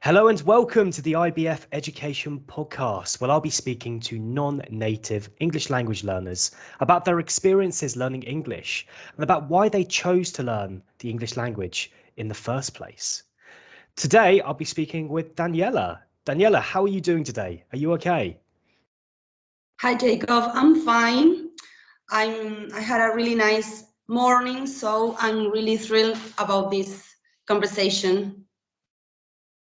Hello and welcome to the IBF Education Podcast. Well, I'll be speaking to non-native English language learners about their experiences learning English and about why they chose to learn the English language in the first place. Today, I'll be speaking with Daniela. Daniela, how are you doing today? Are you okay? Hi, Jacob. I'm fine. I had a really nice morning, so I'm really thrilled about this conversation.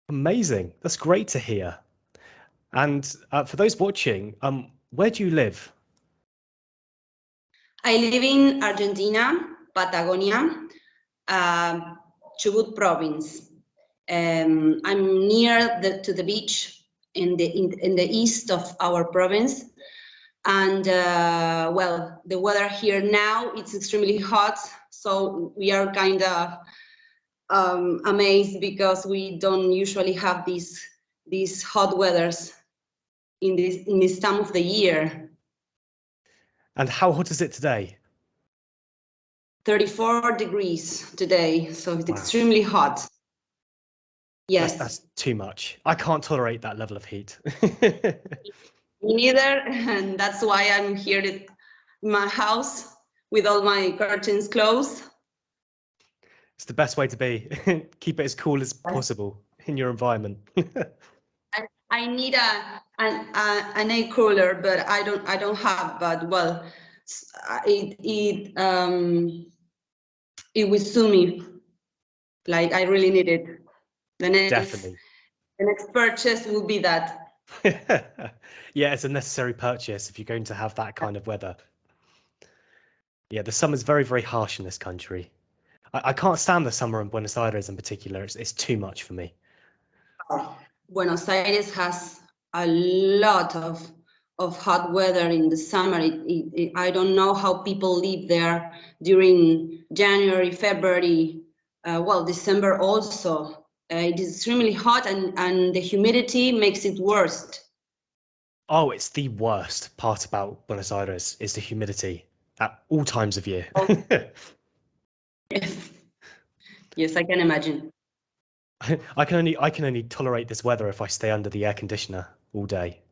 Amazing. That's great to hear. And for those watching, where do you live? I live in Argentina, Patagonia, uh, Chubut province. I'm near to the beach in the east of our province. And well, the weather here now, it's extremely hot, so we are kind of amazed because we don't usually have these hot weathers in this time of the year. And how hot is it today? 34 degrees today, so it's Wow. extremely hot. Yes. That's too much. I can't tolerate that level of heat. Me neither, and that's why I'm here in my house with all my curtains closed. It's the best way to be. Keep it as cool as possible in your environment. I need an air cooler, but I don't have. But well, it will sue me. Like I really need it. Definitely. The next purchase will be that. Yeah, it's a necessary purchase if you're going to have that kind of weather. Yeah, the summer's very, very harsh in this country. I can't stand the summer in Buenos Aires in particular. It's too much for me. Buenos Aires has a lot of hot weather in the summer. I don't know how people live there during January, February, December also. It is extremely hot and the humidity makes it worse. Oh, it's the worst part about Buenos Aires is the humidity at all times of year. Yes, I can imagine. I can only tolerate this weather if I stay under the air conditioner all day.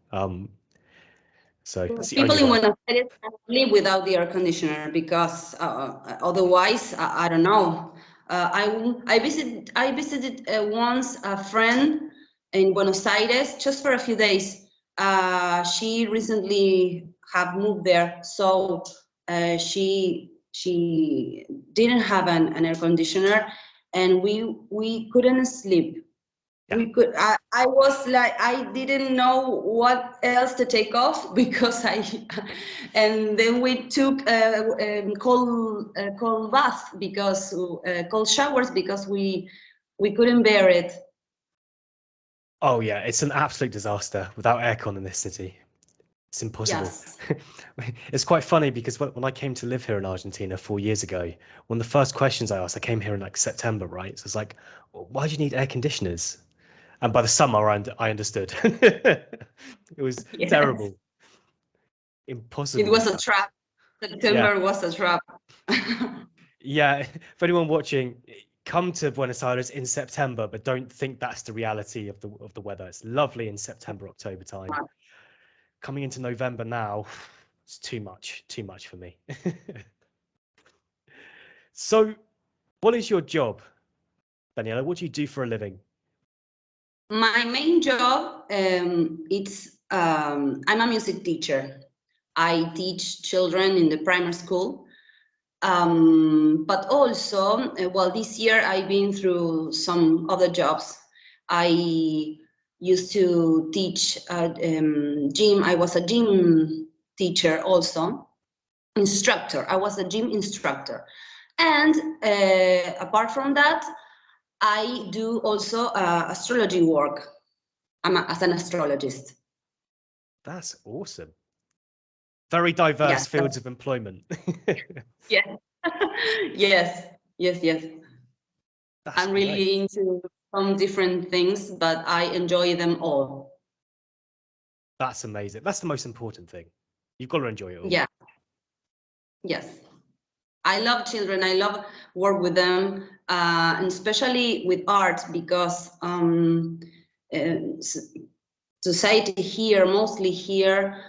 So that's the People only in way. Buenos Aires can live without the air conditioner because otherwise, I don't know. I visited once a friend in Buenos Aires just for a few days. She recently have moved there, so she didn't have an air conditioner, and we couldn't sleep. Yeah. We could. I was like, I didn't know what else to take off because and then we took cold bath because cold showers because we couldn't bear it. Oh yeah, it's an absolute disaster without aircon in this city. It's impossible. Yes. It's quite funny because when I came to live here in Argentina 4 years ago, one of the first questions I asked, I came here in like September, right? So it's like, why do you need air conditioners? And by the summer, I understood. It was Yes. terrible. Impossible. It was a trap. September was a trap. Yeah, for anyone watching, come to Buenos Aires in September, but don't think that's the reality of the weather. It's lovely in September, October time. Coming into November now, it's too much for me. So, what is your job, Daniela? What do you do for a living? My main job, I'm a music teacher. I teach children in the primary school. But also, this year I've been through some other jobs. I used to teach gym. I was a gym teacher also, instructor. I was a gym instructor. And apart from that, I do also astrology work. As an astrologist. That's awesome. Very diverse fields of employment. Yeah. Yes. I'm really into some different things, but I enjoy them all. That's amazing. That's the most important thing. You've got to enjoy it all. Yeah. Yes. I love children. I love work with them, and especially with art because society here, mostly here,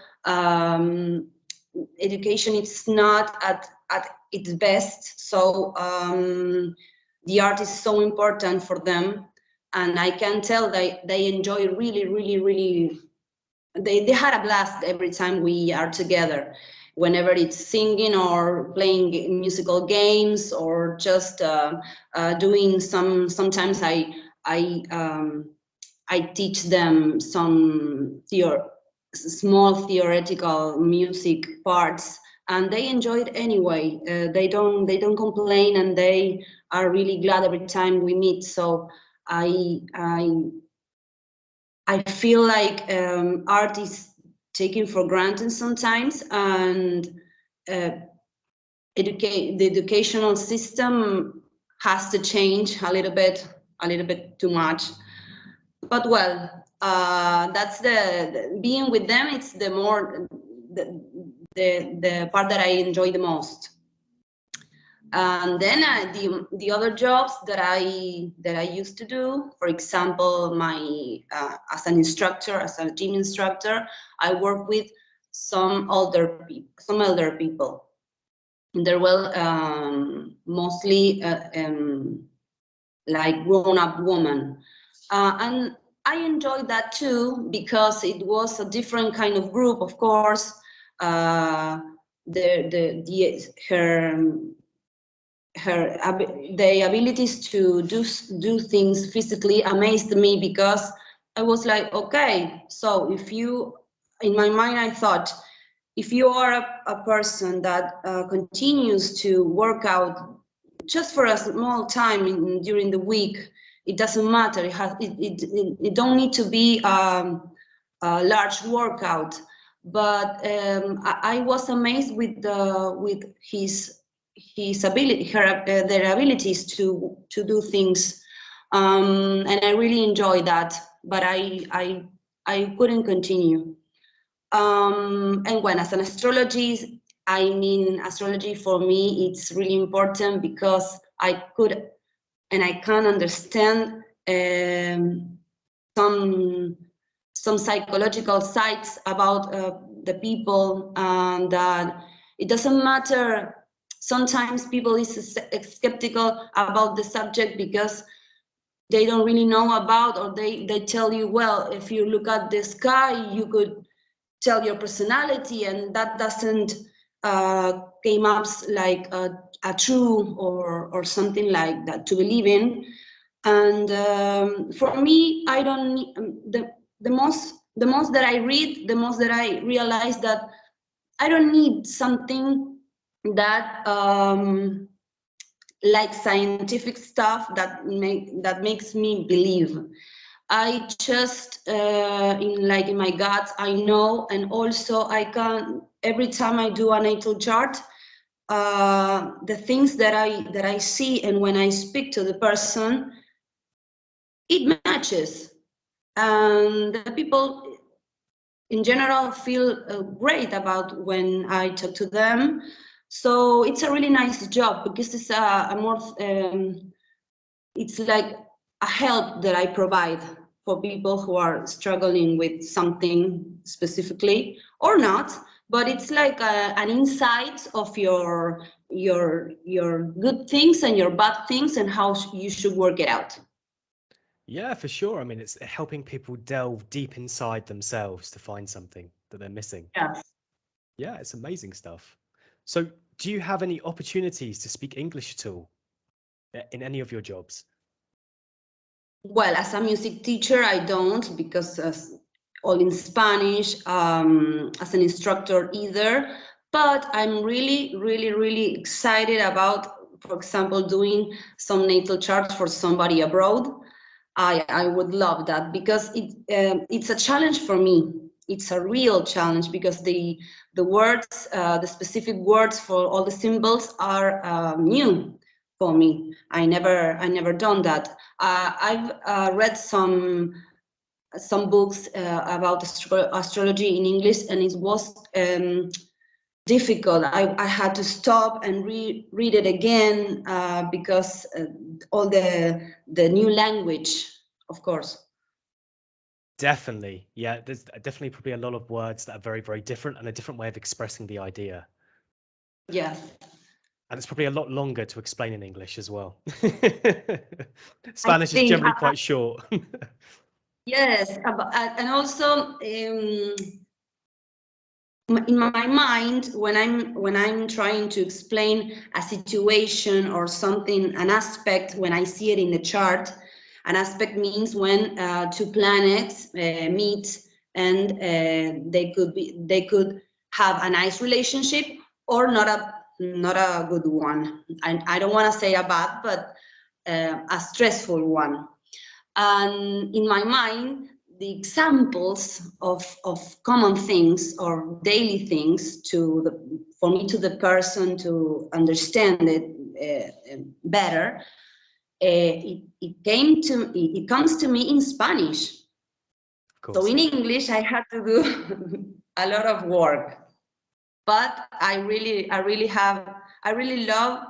education is not at its best. So the art is so important for them, and I can tell they enjoy really. They had a blast every time we are together, whenever it's singing or playing musical games or just doing sometimes I teach them some small theoretical music parts, and they enjoy it anyway. They don't complain, and they are really glad every time we meet. So I I I feel like art is taken for granted sometimes, and uh, the educational system has to change a little bit too much. But well, that's the being with them. It's the, the part that I enjoy the most. And then the other jobs that I used to do, for example, my as an instructor, as a gym instructor, I work with some elder people. They're mostly like grown-up women, and I enjoyed that too because it was a different kind of group. Of course, the abilities to do things physically amazed me, because I was like, okay, so if you, in my mind I thought, if you are a person that continues to work out just for a small time during the week, it doesn't matter. It don't need to be a large workout. But I was amazed with his ability, their abilities to do things, and I really enjoyed that. But I couldn't continue. And when as an astrology, I mean, astrology for me, it's really important because I could and I can understand some some psychological sides about the people, and that it doesn't matter. Sometimes people is skeptical about the subject because they don't really know about, or they tell you, well, if you look at the sky, you could tell your personality, and that doesn't came up like a true or something like that to believe in. And for me, I don't need, the most that I read, the most that I realize that I don't need something that like scientific stuff that makes me believe. I just in my gut I know, and also I can, every time I do a natal chart, the things that I see, and when I speak to the person, it matches, and the people in general feel great about when I talk to them. So it's a really nice job because it's a more it's like a help that I provide for people who are struggling with something specifically or not, but it's like an insight of your good things and your bad things and how you should work it out. Yeah, for sure. I mean, it's helping people delve deep inside themselves to find something that they're missing. Yes. Yeah, it's amazing stuff. So, do you have any opportunities to speak English at all in any of your jobs? Well, as a music teacher, I don't, because all in Spanish, as an instructor either. But I'm really excited about, for example, doing some natal charts for somebody abroad. I would love that, because it's a challenge for me. It's a real challenge because the words, the specific words for all the symbols are new for me. I never done that. I've read some books about astrology in English, and it was difficult. I had to stop and read it again because all the new language, of course. Definitely. Yeah, there's definitely probably a lot of words that are very, very different and a different way of expressing the idea. Yes, And it's probably a lot longer to explain in English as well. I Spanish is think generally quite short. yes, and also in my mind, when I'm trying to explain a situation or something, an aspect, when I see it in the chart, an aspect means when two planets meet, and they could have a nice relationship or not a good one. I don't want to say a bad, but a stressful one. And in my mind, the examples of common things or daily things for me, to the person to understand it better, it comes to me in Spanish. Of So course. in English, I had to do a lot of work, but I really love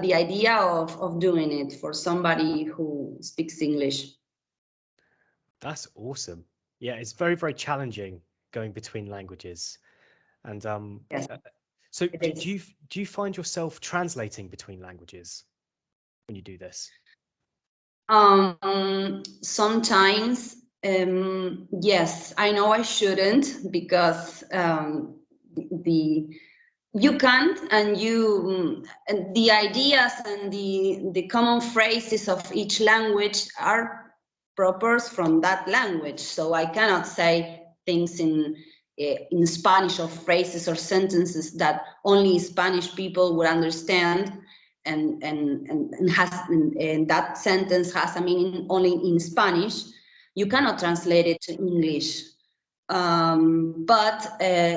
the idea of doing it for somebody who speaks English. That's awesome. Yeah, it's very, very challenging going between languages. And Yes, so it do, is. do you find yourself translating between languages when you do this? Sometimes, yes, I know I shouldn't, because the you can't, and the ideas and the common phrases of each language are proper from that language. So I cannot say things in Spanish, or phrases or sentences that only Spanish people would understand, and that sentence has a meaning only in Spanish. You cannot translate it to English. But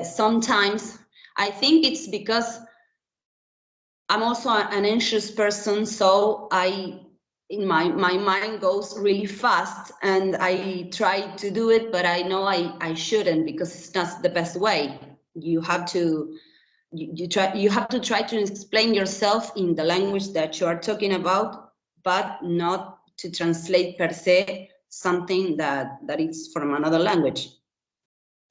sometimes I think it's because I'm also an anxious person, so in my mind goes really fast, and I try to do it, but I know I shouldn't, because it's not the best way. You have to you have to try to explain yourself in the language that you are talking about, but not to translate per se something that is from another language.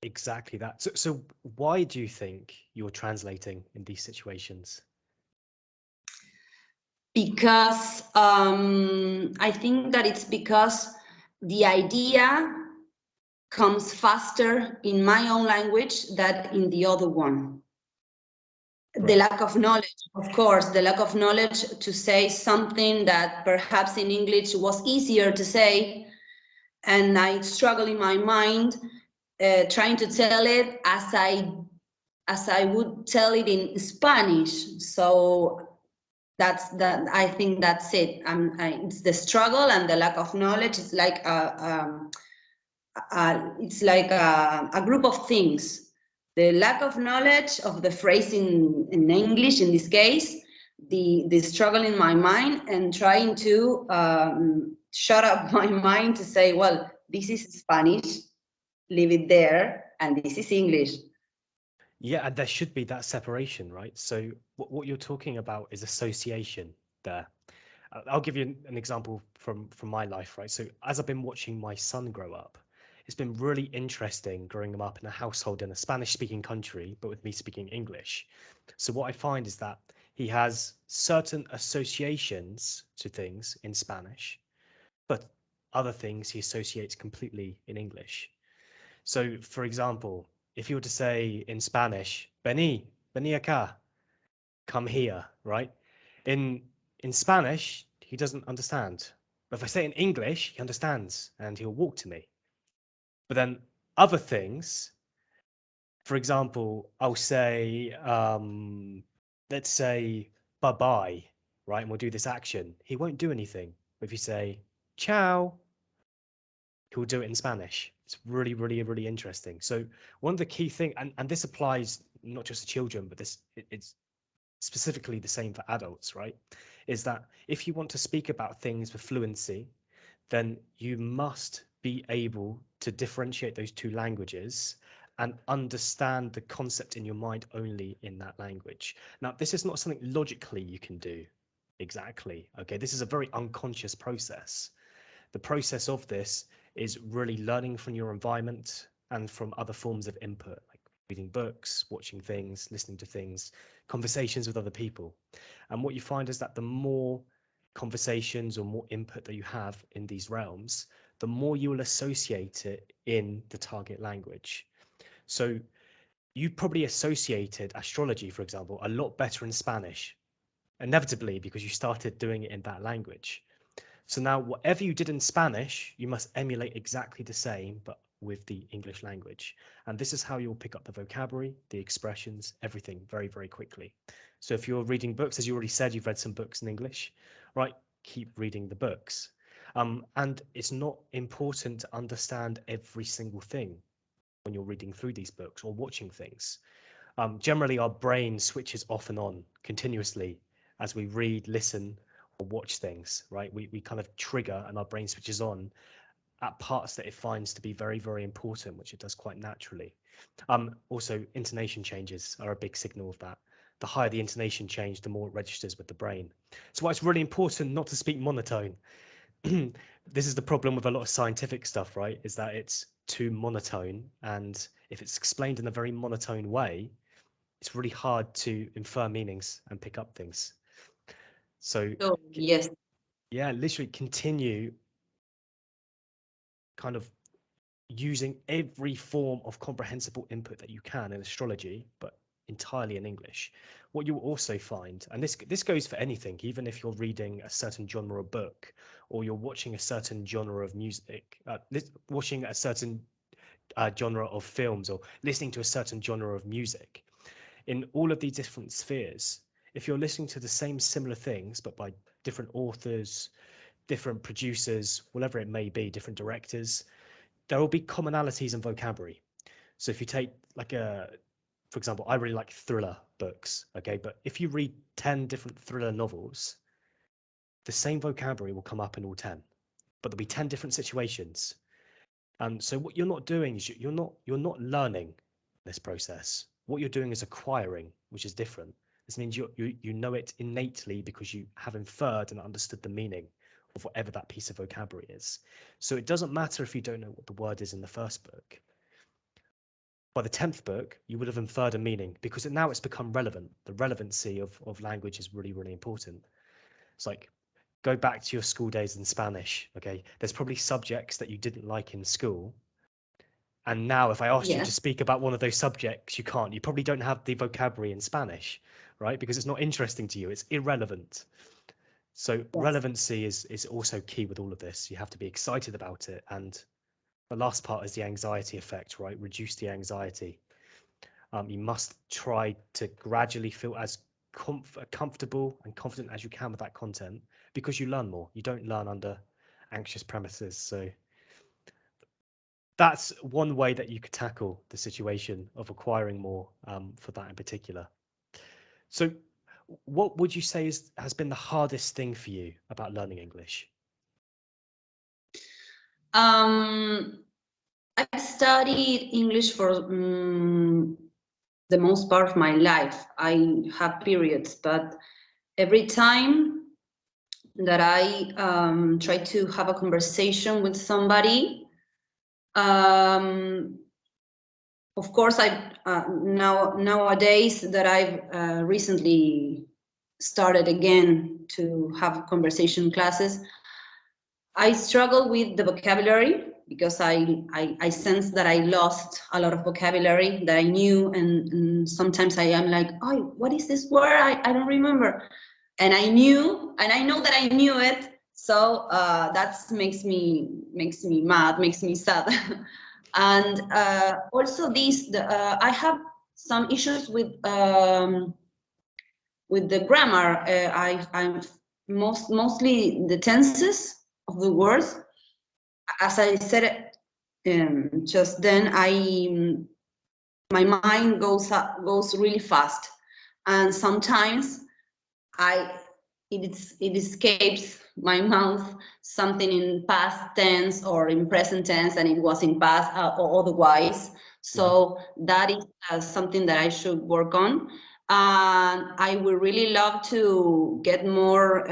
Exactly that. So why do you think you're translating in these situations? Because I think that it's because the idea comes faster in my own language than in the other one. The Right. lack of knowledge, of course, the lack of knowledge to say something that perhaps in English was easier to say, and I struggle in my mind trying to tell it as I would tell it in Spanish. So I think that's it. It's the struggle and the lack of knowledge. It's like a group of things. The lack of knowledge of the phrase in English, in this case, the struggle in my mind, and trying to shut up my mind to say, well, this is Spanish, leave it there, and this is English. Yeah, and there should be that separation, right? So what you're talking about is association there. I'll give you an example from my life, right? So as I've been watching my son grow up, it's been really interesting growing him up in a household in a Spanish-speaking country, but with me speaking English. So what I find is that he has certain associations to things in Spanish, but other things he associates completely in English. So, for example, if you were to say in Spanish, vení acá, come here, right? In in Spanish, he doesn't understand. But if I say it in English, he understands and he'll walk to me. But then other things, for example, I'll say, let's say bye bye, right? And we'll do this action. He won't do anything. But if you say ciao, he'll do it in Spanish. It's really, really, really interesting. So one of the key things, and this applies not just to children, but it's specifically the same for adults, right? Is that if you want to speak about things with fluency, then you must be able to differentiate those two languages and understand the concept in your mind only in that language. Now, this is not something logically you can do exactly. Okay, this is a very unconscious process. The process of this is really learning from your environment and from other forms of input, like reading books, watching things, listening to things, conversations with other people. And what you find is that the more conversations or more input that you have in these realms, the more you will associate it in the target language. So you probably associated astrology, for example, a lot better in Spanish, inevitably because you started doing it in that language. So now whatever you did in Spanish, you must emulate exactly the same, but with the English language. And this is how you'll pick up the vocabulary, the expressions, everything very, very quickly. So if you're reading books, as you already said, you've read some books in English, right? Keep reading the books. And it's not important to understand every single thing when you're reading through these books or watching things. Generally, our brain switches off and on continuously as we read, listen, or watch things, right? We kind of trigger and our brain switches on at parts that it finds to be very, very important, which it does quite naturally. Also, intonation changes are a big signal of that. The higher the intonation change, the more it registers with the brain. So why it's really important not to speak monotone. This is the problem with a lot of scientific stuff, right? Is that it's too monotone. And if it's explained in a very monotone way, it's really hard to infer meanings and pick up things. So, So yes. yeah, literally continue kind of using every form of comprehensible input that you can in astrology, but entirely in English. What you'll also find, and this goes for anything, even if you're reading a certain genre of book or you're watching a certain genre of music, watching a certain genre of films or listening to a certain genre of music, in all of these different spheres, if you're listening to the same similar things, but by different authors, different producers, whatever it may be, different directors, there will be commonalities in vocabulary. So if you take like for example, I really like thriller books, okay? But if you read 10 different thriller novels, the same vocabulary will come up in all 10, but there'll be 10 different situations. And so what you're not doing is you're not learning this process. What you're doing is acquiring, which is different. This means you know it innately because you have inferred and understood the meaning of whatever that piece of vocabulary is. So it doesn't matter if you don't know what the word is in the first book. By the 10th book, you would have inferred a meaning because now it's become relevant. The relevancy of language is really, really important. It's like, go back to your school days in Spanish, okay? There's probably subjects that you didn't like in school. And now if I asked you Yes. to speak about one of those subjects, you can't. You probably don't have the vocabulary in Spanish, right? Because it's not interesting to you. It's irrelevant. So Yes. relevancy is also key with all of this. You have to be excited about it. And the last part is the anxiety effect, right? Reduce the anxiety. You must try to gradually feel as comfortable and confident as you can with that content because you learn more. You don't learn under anxious premises. So that's one way that you could tackle the situation of acquiring more for that in particular. So what would you say has been the hardest thing for you about learning English? I've studied English for the most part of my life. I have periods, but every time that I try to have a conversation with somebody, um, of course, nowadays that I've recently started again to have conversation classes, I struggle with the vocabulary because I sense that I lost a lot of vocabulary that I knew, and sometimes I am like, oh, what is this word? I don't remember. And I knew, and I know that I knew it. So that makes me mad, makes me sad. And also I have some issues with the grammar. I'm mostly the tenses of the words. As I said just then, my mind goes really fast, and sometimes I it escapes my mouth something in past tense or in present tense, and it was in past or otherwise. Mhm. So that is something that I should work on, and I would really love to get more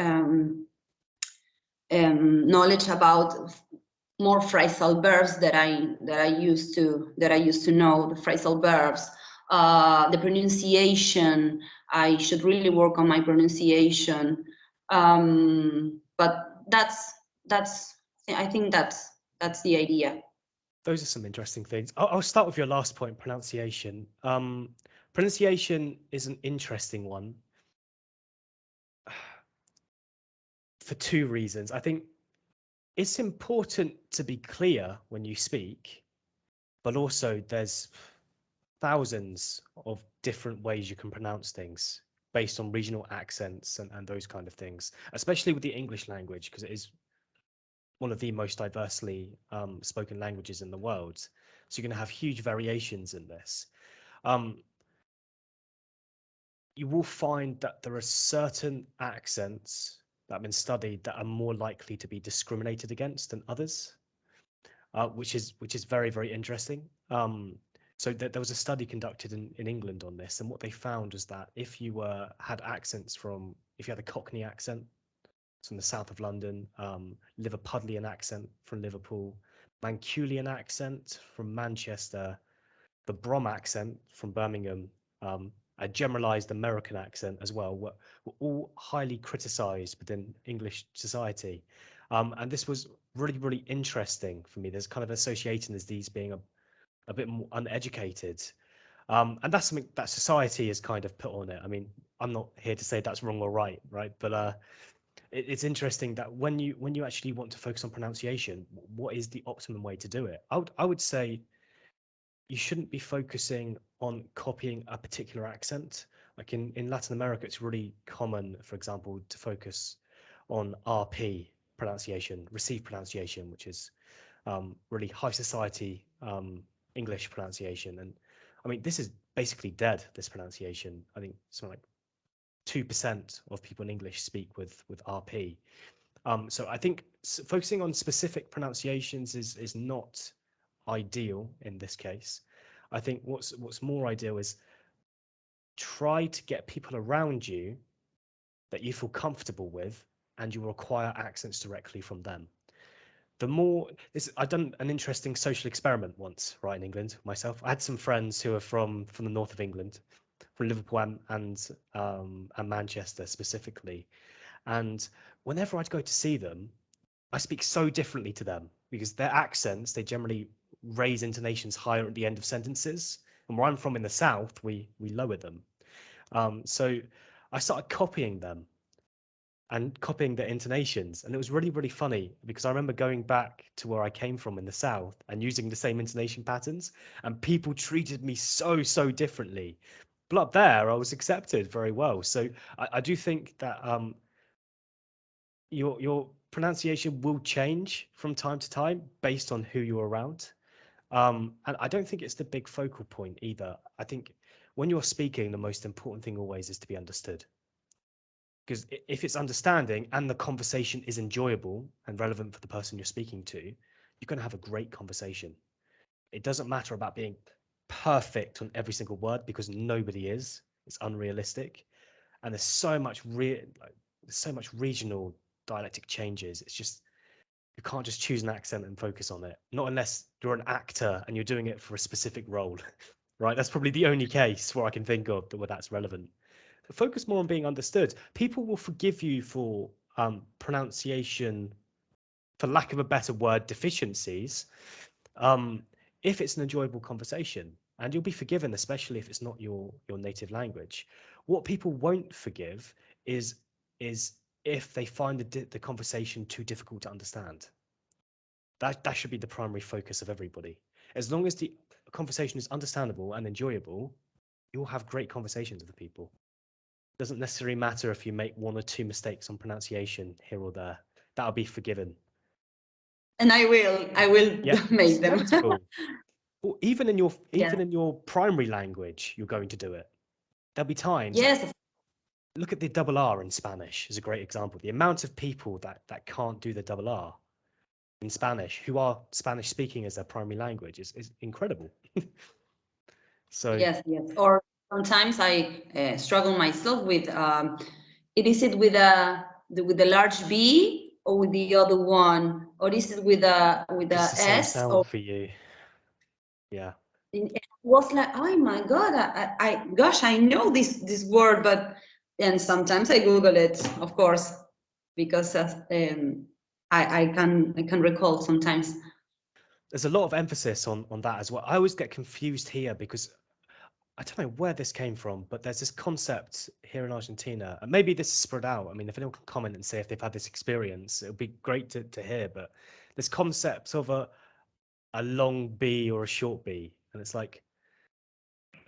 knowledge about more phrasal verbs that I used to know, the phrasal verbs, the pronunciation. I should really work on my pronunciation. But that's I think that's the idea. Those are some interesting things. I'll start with your last point, pronunciation. Pronunciation is an interesting one for two reasons. I think it's important to be clear when you speak, but also there's thousands of different ways you can pronounce things based on regional accents and those kind of things, especially with the English language, because it is one of the most diversely spoken languages in the world. So you're going to have huge variations in this. You will find that there are certain accents that have been studied that are more likely to be discriminated against than others, which is very, very interesting. So there was a study conducted in England on this, and what they found was that if you had accents if you had a Cockney accent from the south of London, Liverpudlian accent from Liverpool, Manculian accent from Manchester, the Brom accent from Birmingham, a generalized American accent as well, were all highly criticized within English society. And this was really, really interesting for me. There's kind of associating as these being a bit more uneducated. And that's something that society has kind of put on it. I mean, I'm not here to say that's wrong or right? But it's interesting that when you actually want to focus on pronunciation, what is the optimum way to do it? I would say you shouldn't be focusing on copying a particular accent. Like in Latin America, it's really common, for example, to focus on RP pronunciation, received pronunciation, which is really high society English pronunciation. And I mean, this is basically dead, this pronunciation. I think something like 2% of people in English speak with RP. So I think focusing on specific pronunciations is not ideal in this case. I think what's more ideal is try to get people around you that you feel comfortable with, and you require accents directly from them. The more I've done an interesting social experiment once, right, in England myself. I had some friends who are from the north of England, from Liverpool and Manchester specifically, and whenever I'd go to see them, I speak so differently to them because their accents, they generally raise intonations higher at the end of sentences. And where I'm from in the south, we lower them. So I started copying them and copying their intonations. And it was really, really funny because I remember going back to where I came from in the south and using the same intonation patterns, and people treated me so differently. But up there, I was accepted very well. So I do think that your pronunciation will change from time to time based on who you're around. And I don't think it's the big focal point either. I think when you're speaking, the most important thing always is to be understood. Because if it's understanding and the conversation is enjoyable and relevant for the person you're speaking to, you're going to have a great conversation. It doesn't matter about being perfect on every single word, because nobody is. It's unrealistic. And there's so much regional dialectic changes. It's just, you can't just choose an accent and focus on it. Not unless you're an actor and you're doing it for a specific role, right? That's probably the only case where I can think of where that's relevant. But focus more on being understood. People will forgive you for pronunciation, for lack of a better word, deficiencies, if it's an enjoyable conversation, and you'll be forgiven, especially if it's not your native language. What people won't forgive is if they find the conversation too difficult to understand. That should be the primary focus of everybody. As long as the conversation is understandable and enjoyable, you'll have great conversations with people. It doesn't necessarily matter if you make one or two mistakes on pronunciation here or there. That'll be forgiven. And I will Yeah, make them. that's cool. Well, even in Yeah. your primary language, you're going to do it. There'll be times. Yes. Look at the double R in Spanish is a great example. The amount of people that can't do the double R in Spanish, who are Spanish speaking as their primary language, is incredible. So Yes. Yes. Or sometimes I struggle myself with it. Is it with a with the large B or with the other one, or is it with a It's the same S? Or sound for you. Yeah. it was like, oh my God, gosh, I know this word, but and sometimes I Google it, of course, because I can recall sometimes. There's a lot of emphasis on that as well. I always get confused here because I don't know where this came from, but there's this concept here in Argentina, and maybe this is spread out. I mean, if anyone can comment and say if they've had this experience, it would be great to hear. But this concept of a long B or a short B, and it's like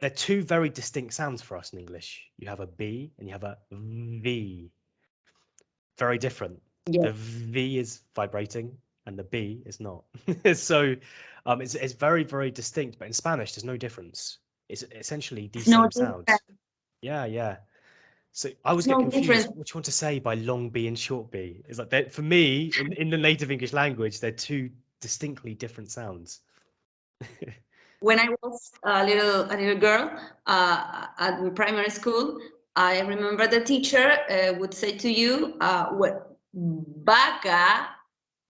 they're two very distinct sounds for us in English. You have a B and you have a V. Very different. Yeah, The V is vibrating and the B is not. So it's very, very distinct. But in Spanish, there's no difference. It's essentially the it's no same different. sound. Yeah, yeah. So I always It's get no confused. different. What do you want to say by long B and short B? It's like for me, in the native English language, they're two distinctly different sounds. When I was a little girl at primary school, I remember the teacher would say to you, vaca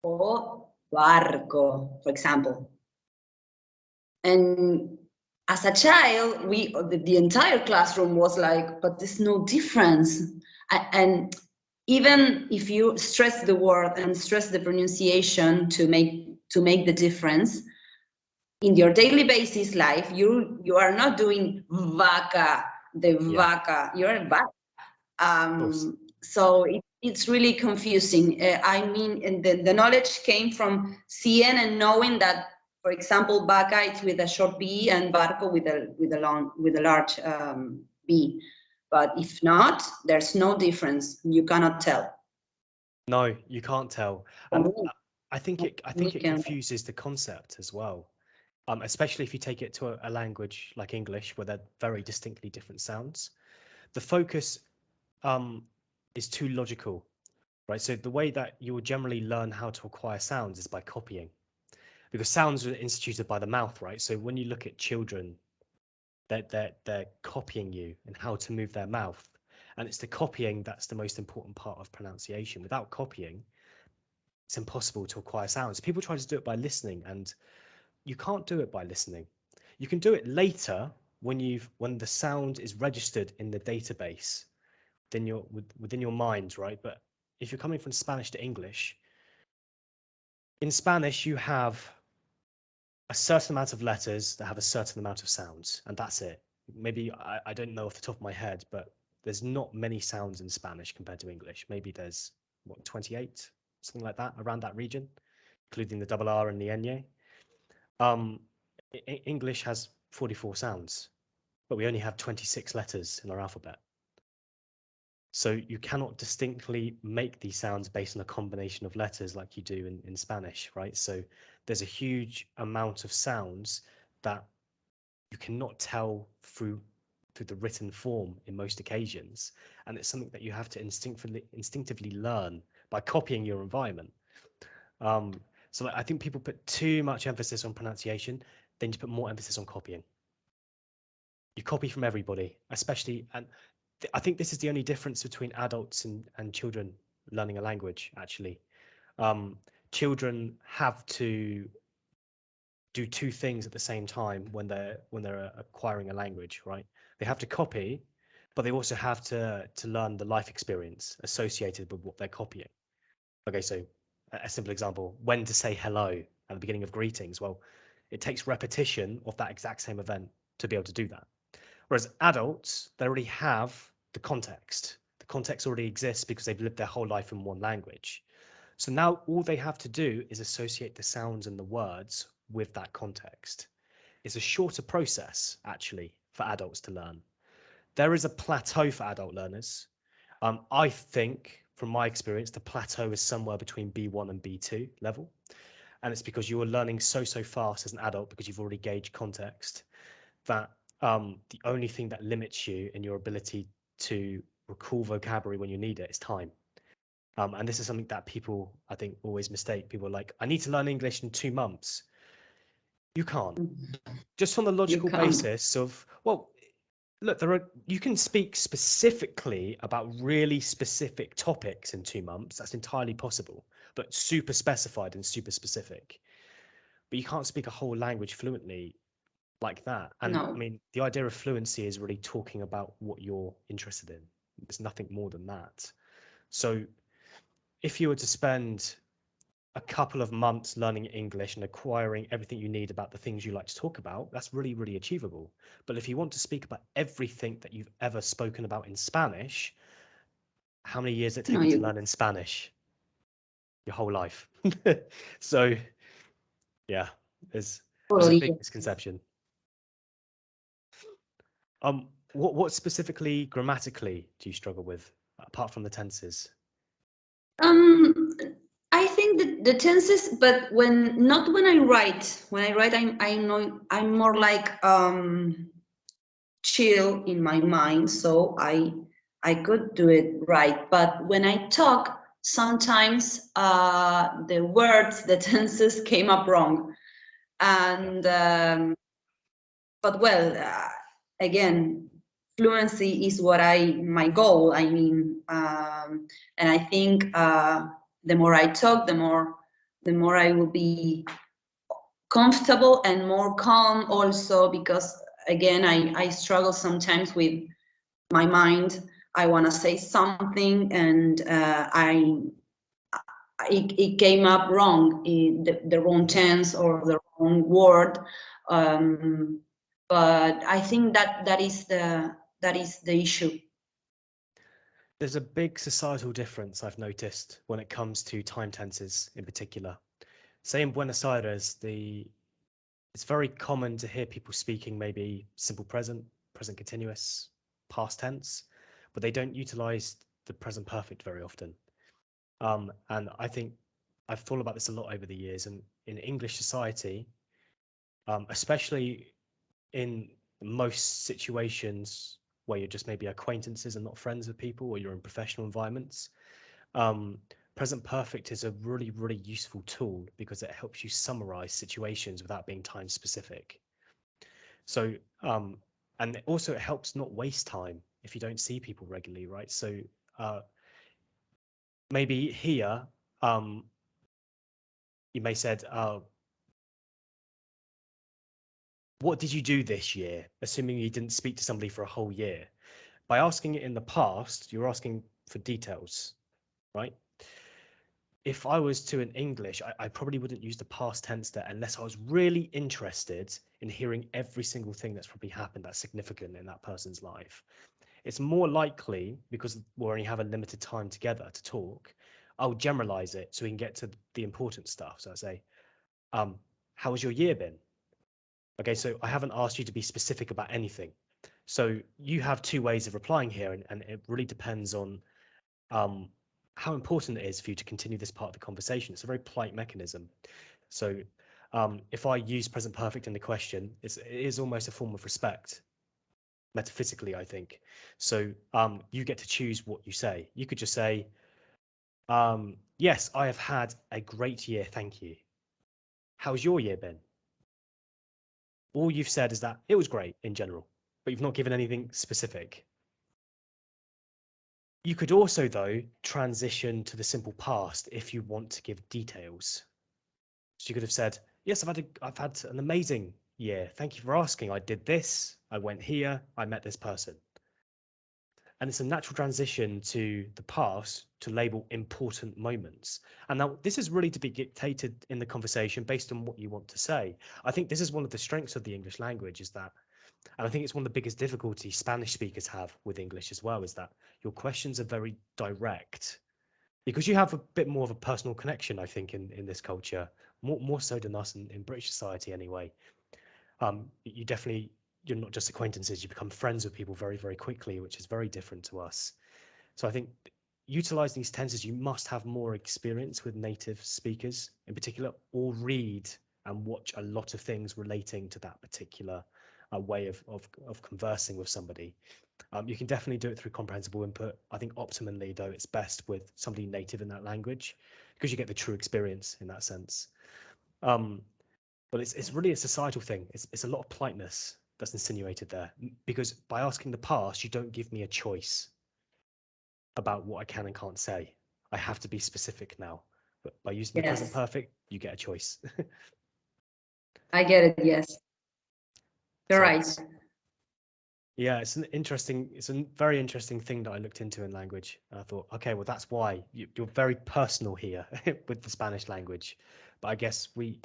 or barco, for example. And as a child, the entire classroom was like, but there's no difference. And even if you stress the word and stress the pronunciation to make the difference, in your daily basis life, you are not doing vaca, the Yeah, of vaca, you're vaca. course. So it's really confusing. I mean, and the knowledge came from seeing and knowing that, for example, vaca it's with a short B and barco with a large B. But if not, there's no difference. You cannot tell. No, you can't tell. For And me, I we think it can. confuses the concept as well. Especially if you take it to a language like English, where they're very distinctly different sounds. The focus um, is too logical, right? So the way that you will generally learn how to acquire sounds is by copying, because sounds are instituted by the mouth, right? So when you look at children, they're copying you and how to move their mouth, and it's the copying that's the most important part of pronunciation. Without copying, it's impossible to acquire sounds. People try to do it by listening, and you can't do it by listening. You can do it later when the sound is registered in the database within your mind, right? But if you're coming from Spanish to English, in Spanish you have a certain amount of letters that have a certain amount of sounds, and that's it. Maybe I don't know off the top of my head, but there's not many sounds in Spanish compared to English. Maybe there's 28, something like that, around that region, including the double R and the Nye. Um, English has 44 sounds, but we only have 26 letters in our alphabet. So you cannot distinctly make these sounds based on a combination of letters like you do in Spanish, right? So there's a huge amount of sounds that you cannot tell through the written form in most occasions. And it's something that you have to instinctively learn by copying your environment. Um, so I think people put too much emphasis on pronunciation, then you put more emphasis on copying. You copy from everybody, especially, and I think this is the only difference between adults and children learning a language, actually. Um, Children have to do two things at the same time when they're acquiring a language, right? They have to copy, but they also have to learn the life experience associated with what they're copying. Okay, so a simple example, when to say hello at the beginning of greetings. Well, it takes repetition of that exact same event to be able to do that. Whereas adults, they already have the context. The context already exists because they've lived their whole life in one language. So now all they have to do is associate the sounds and the words with that context. It's a shorter process, actually, for adults to learn. There is a plateau for adult learners. I think, from my experience, the plateau is somewhere between B1 and B2 level. And it's because you are learning so fast as an adult because you've already gauged context that the only thing that limits you in your ability to recall vocabulary when you need it is time. And this is something that people, I think, always mistake. People are like, I need to learn English in 2 months. You can't. Just on the You logical can't. basis of, well, look, you can speak specifically about really specific topics in 2 months. That's entirely possible. but super specified and super specific. But you can't speak a whole language fluently like that. And I No. mean, the idea of fluency is really talking about what you're interested in. There's nothing more than that. So if you were to spend a couple of months learning English and acquiring everything you need about the things you like to talk about, that's really, really achievable. But if you want to speak about everything that you've ever spoken about in Spanish, how many years did it take No, you to you learn in Spanish? Your whole life. So yeah, there's a totally. big misconception. What specifically grammatically do you struggle with apart from the tenses? Um, I think that the tenses, but not when I write. When I write, I know I'm more like chill in my mind, so I could do it right. But when I talk, sometimes the words, the tenses came up wrong, Yeah. and but well, again, fluency is what my goal. I mean, and I think the more I talk, the more I will be comfortable and more calm. Also, because again, I struggle sometimes with my mind. I want to say something, and it came up wrong, in the wrong Mhm. tense or the wrong word. Um, but I think that is the issue. There's a big societal difference I've noticed when it comes to time tenses in particular. Say in Buenos Aires, it's very common to hear people speaking maybe simple present, present continuous, past tense, but they don't utilize the present perfect very often. And I think I've thought about this a lot over the years, and in English society, especially in most situations where you're just maybe acquaintances and not friends with people, or you're in professional environments, um, present perfect is a really, really useful tool because it helps you summarize situations without being time specific. So, and also it helps not waste time if you don't see people regularly, right? So, uh, maybe here, um, you may said, what did you do this year? Assuming you didn't speak to somebody for a whole year. By asking it in the past, you're asking for details, right? If I was to in English, I probably wouldn't use the past tense there unless I was really interested in hearing every single thing that's probably happened that's significant in that person's life. It's more likely, because we only have a limited time together to talk, I'll generalize it so we can get to the important stuff. So I say, how has your year been? Okay, so I haven't asked you to be specific about anything. So you have two ways of replying here, and it really depends on um, how important it is for you to continue this part of the conversation. It's a very polite mechanism. So if I use present perfect in the question, it is almost a form of respect, metaphysically, I think. So you get to choose what you say. You could just say, yes, I have had a great year, thank you. How's your year been? All you've said is that it was great in general, but you've not given anything specific. You could also, though, transition to the simple past if you want to give details. So you could have said, yes, I've had an amazing year. Thank you for asking. I did this, I went here, I met this person. And it's a natural transition to the past to label important moments. And now this is really to be dictated in the conversation based on what you want to say. I think this is one of the strengths of the English language is that, and I think it's one of the biggest difficulties Spanish speakers have with English as well, is that your questions are very direct because you have a bit more of a personal connection, I think, in this culture, more so than us in British society anyway. You definitely, you're not just acquaintances, you become friends with people very, very quickly, which is very different to us. So I think utilizing these tenses, you must have more experience with native speakers in particular, or read and watch a lot of things relating to that particular way of conversing with somebody. You can definitely do it through comprehensible input. I think optimally, though, it's best with somebody native in that language because you get the true experience in that sense. Um, but it's really a societal thing. It's a lot of politeness that's insinuated there because by asking the past, you don't give me a choice about what I can and can't say. I have to be specific now. But by using the present Yes, perfect, you get a choice. I get it. Yes, you're So right. yeah, it's a very interesting thing that I looked into in language. I thought, okay, well, that's why you're very personal here with the Spanish language. But I guess we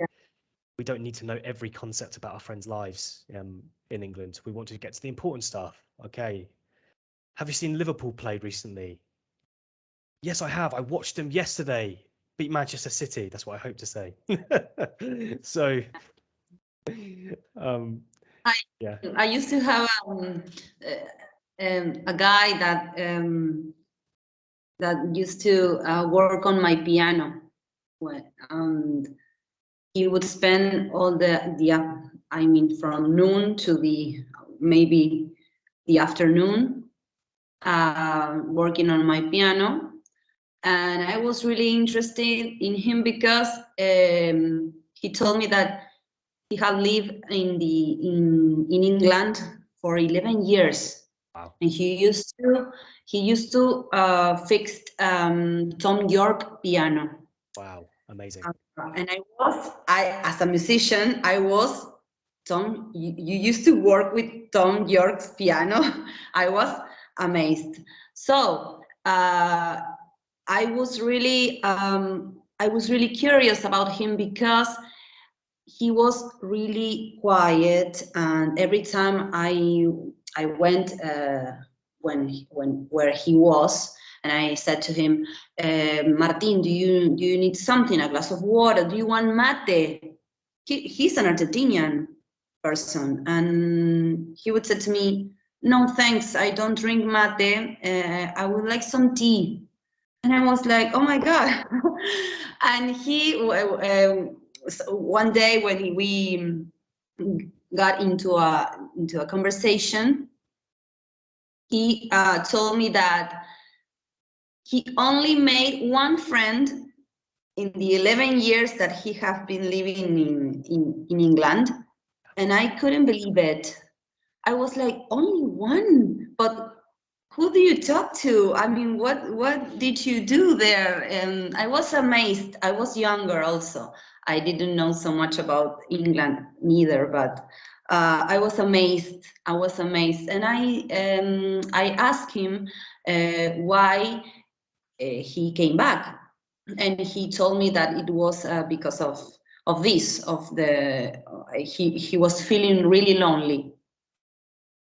don't need to know every concept about our friends' lives in England. We want to get to the important stuff. Okay, have you seen Liverpool played recently? Yes, I have. I watched them yesterday. Beat Manchester City. That's what I hope to say. So, um, I yeah. I used to have a guy that used to work on my piano. And he would spend all I mean, from noon to maybe the afternoon, working on my piano. And I was really interested in him because he told me that he had lived in England for 11 years, Wow. and he used to fix Tom York piano. Wow. Amazing. And I as a musician, I was Tom. You used to work with Tom York's piano. I was amazed. So I was really curious about him because he was really quiet, and every time I went when where he was, and I said to him, Martin, do you need something, a glass of water, do you want mate? He's an Argentinian person, and he would say to me, no thanks, I don't drink mate, I would like some tea. And I was like, oh my God. And so one day when we got into a conversation, he told me that he only made one friend in the 11 years that he have been living in England. And I couldn't believe it. I was like, only one? But who do you talk to? I mean, what did you do there? And I was amazed. I was younger also. I didn't know so much about England neither, but I was amazed. I was amazed, and I asked him why he came back, and he told me that it was because of this of the he was feeling really lonely.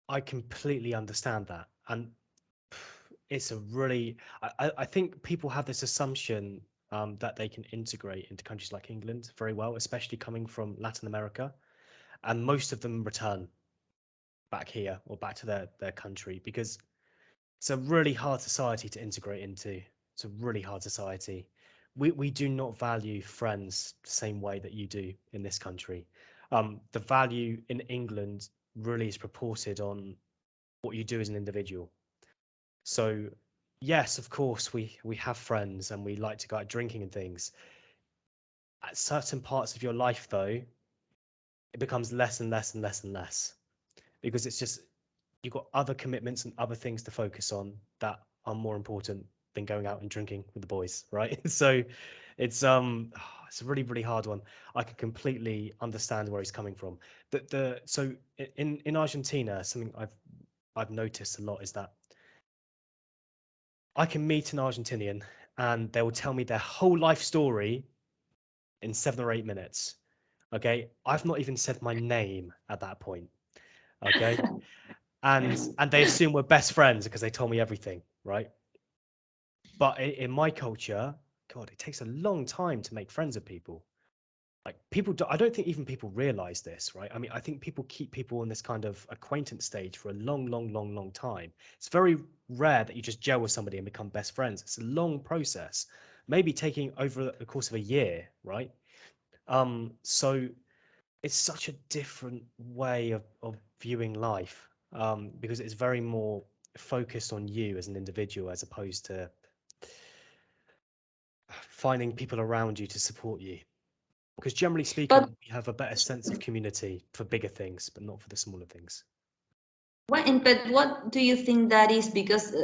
I completely understand that. And it's a really, I think people have this assumption that they can integrate into countries like England very well, especially coming from Latin America. And most of them return back here or back to their country because it's a really hard society to integrate into. It's a really hard society. We do not value friends the same way that you do in this country. The value in England really is purported on what you do as an individual. So yes, of course, we have friends and we like to go out drinking and things. At certain parts of your life, though, it becomes less and less and less and less because it's just you've got other commitments and other things to focus on that are more important than going out and drinking with the boys, right? So it's a really really hard one. I can completely understand where he's coming from. So in Argentina, something I've noticed a lot is that I can meet an Argentinian and they will tell me their whole life story in 7 or 8 minutes. Okay, I've not even said my name at that point. Okay, and they assume we're best friends because they told me everything, right? But in my culture, God, it takes a long time to make friends with people. Like people, I don't think even people realize this, right? I mean, I think people keep people in this kind of acquaintance stage for a long, long, long, long time. It's very rare that you just gel with somebody and become best friends. It's a long process, maybe taking over the course of a year, right? So it's such a different way of viewing life because it's very more focused on you as an individual as opposed to finding people around you to support you. Because generally But speaking, we have a better sense of community for bigger things, but not for the smaller things. what do you think that is? Because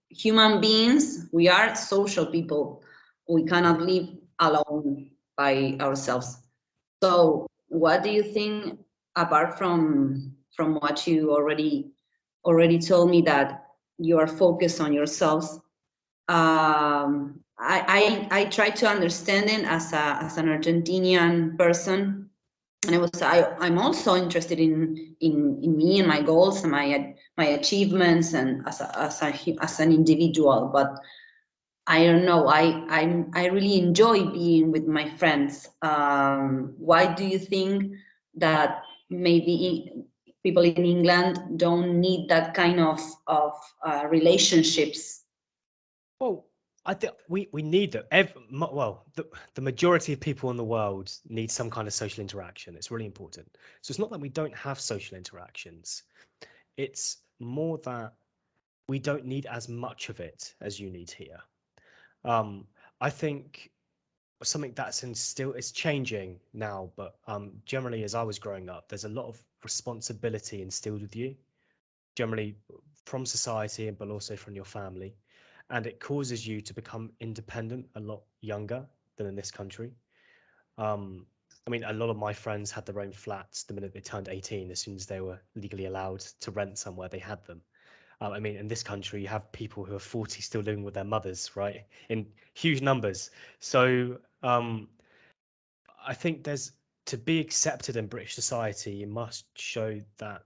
human beings, we are social people. We cannot live alone by ourselves. So what do you think, apart from what you already told me, that you are focused on yourselves? I try to understand it as an Argentinian person, and I'm also interested in me and my goals and my achievements, and as an individual. But I don't know. I really enjoy being with my friends. Why do you think that maybe people in England don't need that kind of relationships? Well, I think we need that. Well, the majority of people in the world need some kind of social interaction. It's really important. So it's not that we don't have social interactions. It's more that we don't need as much of it as you need here. I think something that's instilled is changing now, but generally, as I was growing up, there's a lot of responsibility instilled with you, generally from society, but also from your family, and it causes you to become independent a lot younger than in this country. Um, I mean, a lot of my friends had their own flats the minute they turned 18. As soon as they were legally allowed to rent somewhere, they had them. I mean, in this country, you have people who are 40 still living with their mothers, right? In huge numbers. So I think there's to be accepted in British society, you must show that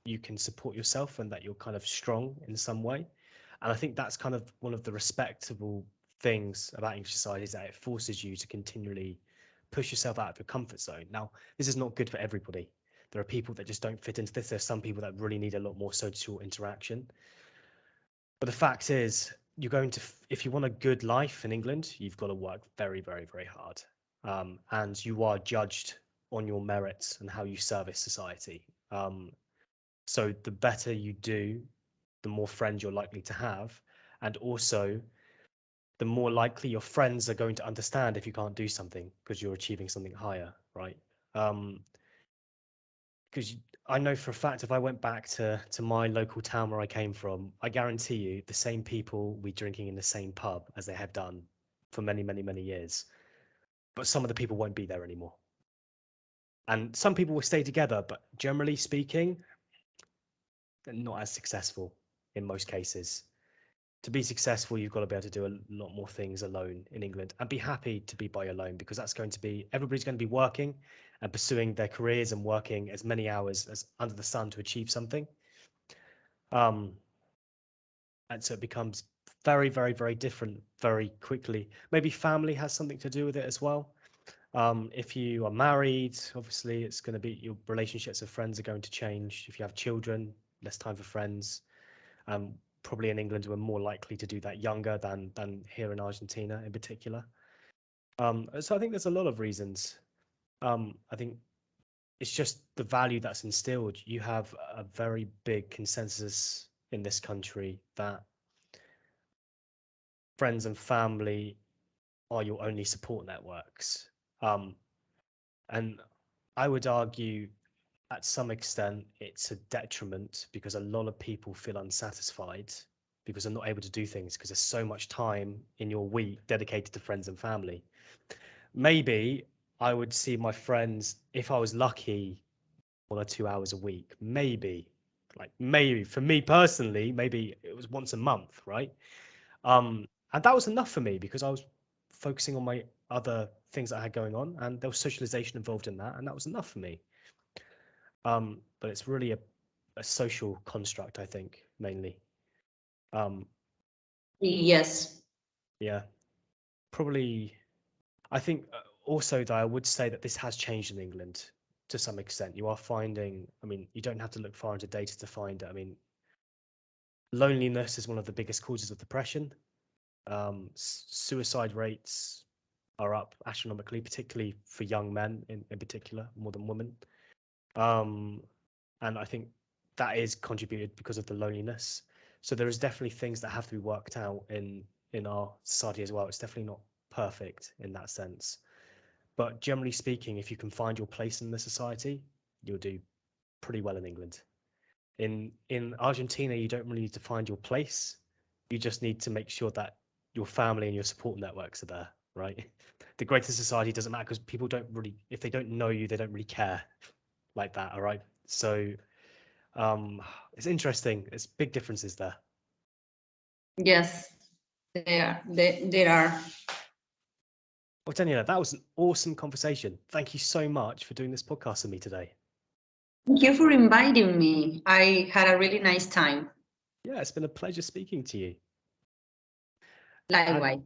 you can support yourself and that you're kind of strong in some way. And I think that's kind of one of the respectable things about English society is that it forces you to continually push yourself out of your comfort zone. Now, this is not good for everybody. There are people that just don't fit into this. There's some people that really need a lot more social interaction. But the fact is, you're going to, if you want a good life in England, you've got to work very, very, very hard. And you are judged on your merits and how you service society. So the better you do, the more friends you're likely to have. And also, the more likely your friends are going to understand if you can't do something because you're achieving something higher, right? Because I know for a fact if I went back to my local town where I came from, I guarantee you the same people will be drinking in the same pub as they have done for many, many, many years. But some of the people won't be there anymore. And some people will stay together, but generally speaking, they're not as successful in most cases. To be successful, you've got to be able to do a lot more things alone in England and be happy to be by alone because that's going to be everybody's going to be working and pursuing their careers and working as many hours as under the sun to achieve something. Um, and so it becomes very, very, very different very quickly. Maybe family has something to do with it as well. If you are married, obviously it's going to be your relationships with friends are going to change. If you have children, less time for friends. Um, Probably in England, we're more likely to do that younger than here in Argentina in particular. So I think there's a lot of reasons. I think it's just the value that's instilled. You have a very big consensus in this country that friends and family are your only support networks. Um, and I would argue at some extent it's a detriment because a lot of people feel unsatisfied because they're not able to do things because there's so much time in your week dedicated to friends and family. Maybe I would see my friends, if I was lucky, 1 or 2 hours a week. Maybe for me personally, maybe it was once a month, right? And that was enough for me because I was focusing on my other things that I had going on, and there was socialization involved in that, and that was enough for me. But it's really a social construct, I think, mainly. Um, Yes. yeah, probably. I think also that I would say that this has changed in England to some extent. You are finding, I mean, you don't have to look far into data to find it. I mean, loneliness is one of the biggest causes of depression. Suicide rates are up astronomically, particularly for young men in particular, more than women. Um, and I think that is contributed because of the loneliness. So there is definitely things that have to be worked out in our society as well. It's definitely not perfect in that sense. But generally speaking, if you can find your place in the society, you'll do pretty well in England. In Argentina, you don't really need to find your place. You just need to make sure that your family and your support networks are there. right? The greater society doesn't matter because people don't really, if they don't know you, they don't really care like that. All right. So it's interesting. It's big differences there. Yes, there are. Well, Daniela, that was an awesome conversation. Thank you so much for doing this podcast with me today. Thank you for inviting me. I had a really nice time. Yeah, it's been a pleasure speaking to you. And, Likewise.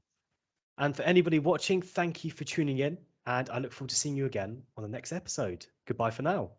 and for anybody watching, thank you for tuning in. And I look forward to seeing you again on the next episode. Goodbye for now.